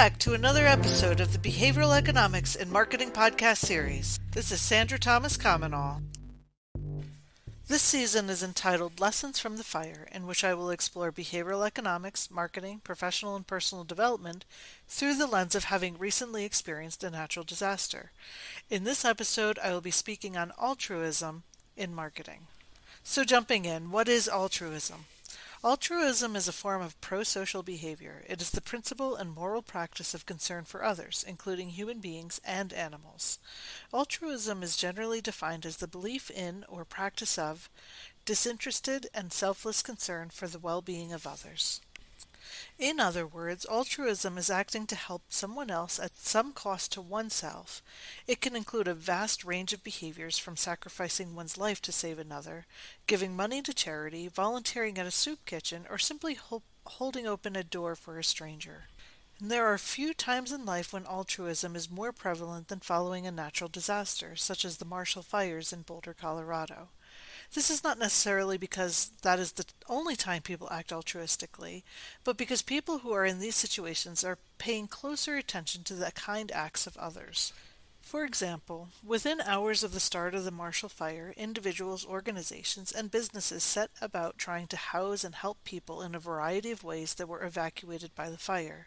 back to another episode of the Behavioral Economics and Marketing Podcast series. This is Sandra Thomas-Comenole. This season is entitled Lessons from the Fire, in which I will explore behavioral economics, marketing, professional and personal development through the lens of having recently experienced a natural disaster. In this episode, I will be speaking on altruism in marketing. So jumping in, what is altruism? Altruism is a form of prosocial behavior. It is the principle and moral practice of concern for others, including human beings and animals. Altruism is generally defined as the belief in or practice of disinterested and selfless concern for the well-being of others. In other words, altruism is acting to help someone else at some cost to oneself. It can include a vast range of behaviors from sacrificing one's life to save another, giving money to charity, volunteering at a soup kitchen, or simply holding open a door for a stranger. And there are few times in life when altruism is more prevalent than following a natural disaster, such as the Marshall Fires in Boulder, Colorado. This is not necessarily because that is the only time people act altruistically, but because people who are in these situations are paying closer attention to the kind acts of others. For example, within hours of the start of the Marshall Fire, individuals, organizations, and businesses set about trying to house and help people in a variety of ways that were evacuated by the fire.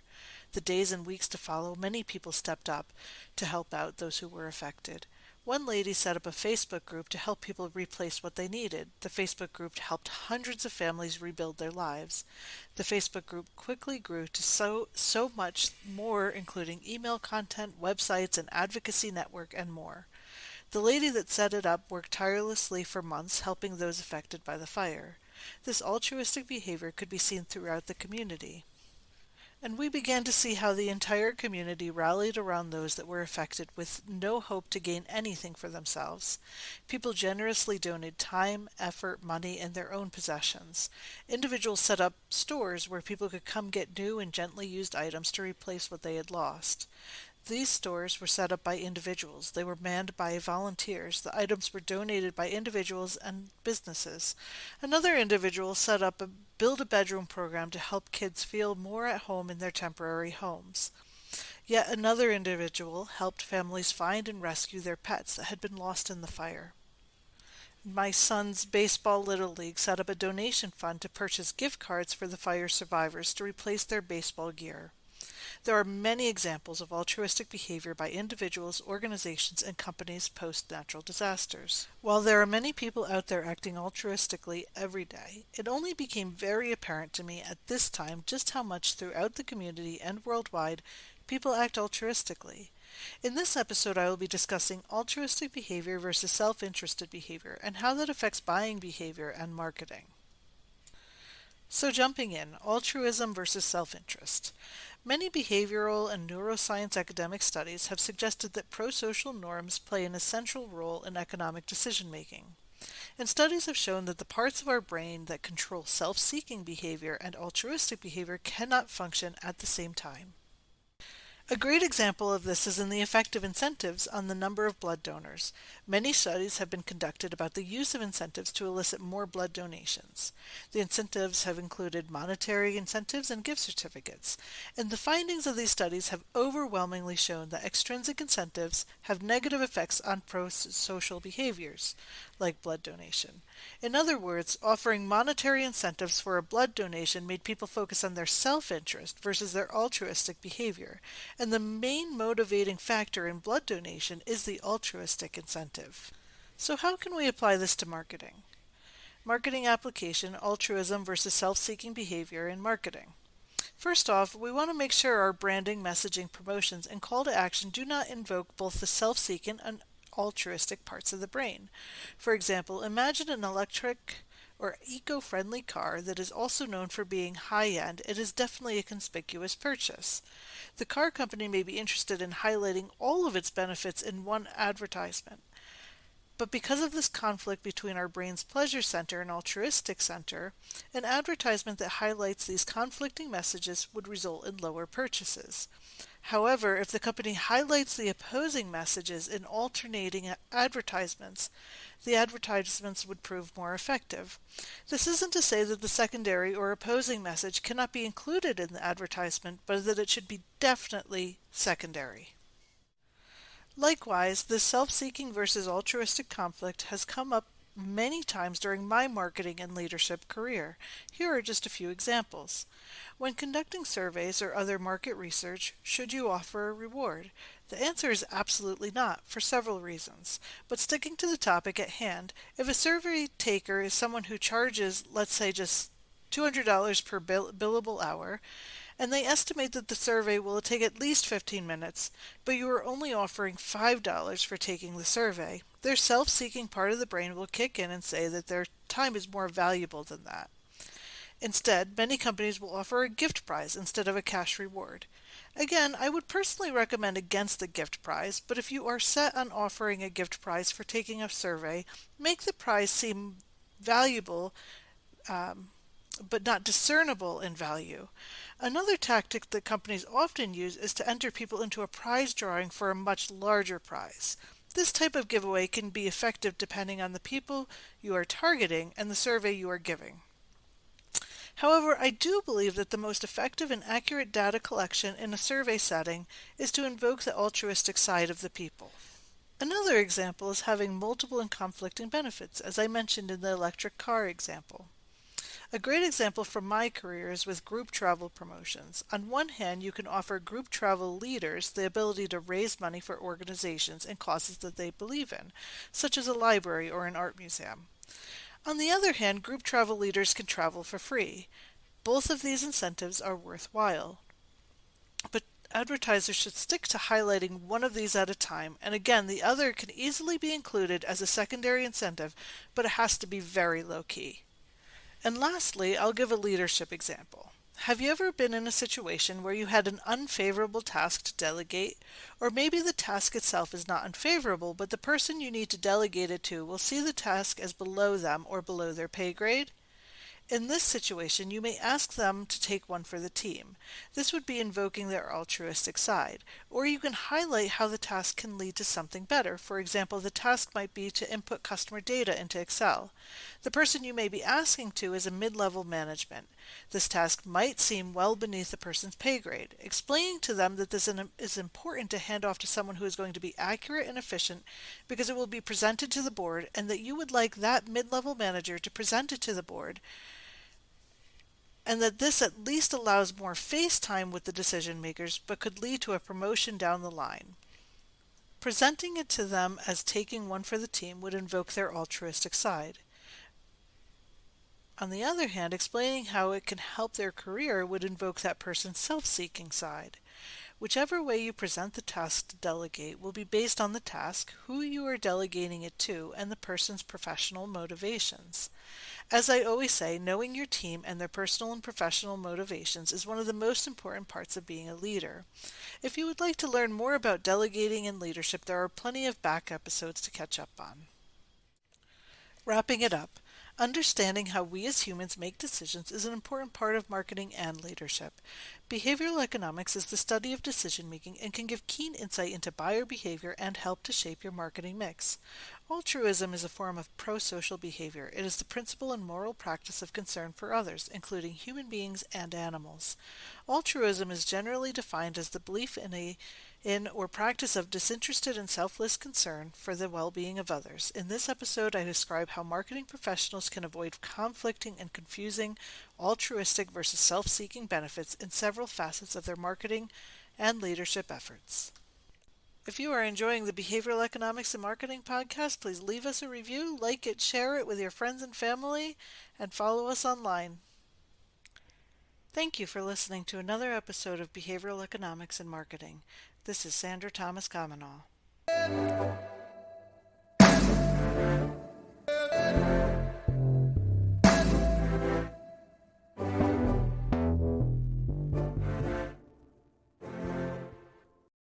The days and weeks to follow, many people stepped up to help out those who were affected. One lady set up a Facebook group to help people replace what they needed. The Facebook group helped hundreds of families rebuild their lives. The Facebook group quickly grew to so much more, including email content, websites, an advocacy network, and more. The lady that set it up worked tirelessly for months helping those affected by the fire. This altruistic behavior could be seen throughout the community. And we began to see how the entire community rallied around those that were affected with no hope to gain anything for themselves. People generously donated time, effort, money, and their own possessions. Individuals set up stores where people could come get new and gently used items to replace what they had lost. These stores were set up by individuals. They were manned by volunteers. The items were donated by individuals and businesses. Another individual set up a build-a-bedroom program to help kids feel more at home in their temporary homes. Yet another individual helped families find and rescue their pets that had been lost in the fire. My son's baseball little league set up a donation fund to purchase gift cards for the fire survivors to replace their baseball gear. There are many examples of altruistic behavior by individuals, organizations, and companies post-natural disasters. While there are many people out there acting altruistically every day, it only became very apparent to me at this time just how much throughout the community and worldwide people act altruistically. In this episode, I will be discussing altruistic behavior versus self-interested behavior and how that affects buying behavior and marketing. So jumping in, altruism versus self-interest. Many behavioral and neuroscience academic studies have suggested that prosocial norms play an essential role in economic decision-making. And studies have shown that the parts of our brain that control self-seeking behavior and altruistic behavior cannot function at the same time. A great example of this is in the effect of incentives on the number of blood donors. Many studies have been conducted about the use of incentives to elicit more blood donations. The incentives have included monetary incentives and gift certificates, and the findings of these studies have overwhelmingly shown that extrinsic incentives have negative effects on prosocial behaviors, like blood donation. In other words, offering monetary incentives for a blood donation made people focus on their self-interest versus their altruistic behavior. And the main motivating factor in blood donation is the altruistic incentive. So how can we apply this to marketing? Marketing application, altruism versus self-seeking behavior in marketing. First off, we want to make sure our branding, messaging, promotions, and call to action do not invoke both the self-seeking and altruistic parts of the brain. For example, imagine an electric or eco-friendly car that is also known for being high-end. It is definitely a conspicuous purchase. The car company may be interested in highlighting all of its benefits in one advertisement. But because of this conflict between our brain's pleasure center and altruistic center, an advertisement that highlights these conflicting messages would result in lower purchases. However, if the company highlights the opposing messages in alternating advertisements, the advertisements would prove more effective. This isn't to say that the secondary or opposing message cannot be included in the advertisement, but that it should be definitely secondary. Likewise, this self-seeking versus altruistic conflict has come up many times during my marketing and leadership career. Here are just a few examples. When conducting surveys or other market research, should you offer a reward? The answer is absolutely not, for several reasons. But sticking to the topic at hand, if a survey taker is someone who charges, let's say, just $200 per billable hour, and they estimate that the survey will take at least 15 minutes, but you are only offering $5 for taking the survey, their self-seeking part of the brain will kick in and say that their time is more valuable than that. Instead, many companies will offer a gift prize instead of a cash reward. Again, I would personally recommend against the gift prize, but if you are set on offering a gift prize for taking a survey, make the prize seem valuable, but not discernible in value. Another tactic that companies often use is to enter people into a prize drawing for a much larger prize. This type of giveaway can be effective depending on the people you are targeting and the survey you are giving. However, I do believe that the most effective and accurate data collection in a survey setting is to invoke the altruistic side of the people. Another example is having multiple and conflicting benefits, as I mentioned in the electric car example. A great example from my career is with group travel promotions. On one hand, you can offer group travel leaders the ability to raise money for organizations and causes that they believe in, such as a library or an art museum. On the other hand, group travel leaders can travel for free. Both of these incentives are worthwhile. But advertisers should stick to highlighting one of these at a time, and again, the other can easily be included as a secondary incentive, but it has to be very low-key. And lastly, I'll give a leadership example. Have you ever been in a situation where you had an unfavorable task to delegate? Or maybe the task itself is not unfavorable, but the person you need to delegate it to will see the task as below them or below their pay grade? In this situation, you may ask them to take one for the team. This would be invoking their altruistic side. Or you can highlight how the task can lead to something better. For example, the task might be to input customer data into Excel. The person you may be asking to is a mid-level management. This task might seem well beneath the person's pay grade. Explaining to them that this is important to hand off to someone who is going to be accurate and efficient because it will be presented to the board, and that you would like that mid-level manager to present it to the board, and that this at least allows more face time with the decision makers but could lead to a promotion down the line. Presenting it to them as taking one for the team would invoke their altruistic side. On the other hand, explaining how it can help their career would invoke that person's self-seeking side. Whichever way you present the task to delegate will be based on the task, who you are delegating it to, and the person's professional motivations. As I always say, knowing your team and their personal and professional motivations is one of the most important parts of being a leader. If you would like to learn more about delegating and leadership, there are plenty of back episodes to catch up on. Wrapping it up, understanding how we as humans make decisions is an important part of marketing and leadership. Behavioral economics is the study of decision-making and can give keen insight into buyer behavior and help to shape your marketing mix. Altruism is a form of prosocial behavior. It is the principle and moral practice of concern for others, including human beings and animals. Altruism is generally defined as the belief in or practice of disinterested and selfless concern for the well-being of others. In this episode, I describe how marketing professionals can avoid conflicting and confusing altruistic versus self-seeking benefits in several facets of their marketing and leadership efforts. If you are enjoying the Behavioral Economics and Marketing podcast, please leave us a review, like it, share it with your friends and family, and follow us online. Thank you for listening to another episode of Behavioral Economics and Marketing. This is Sandra Thomas-Comenole.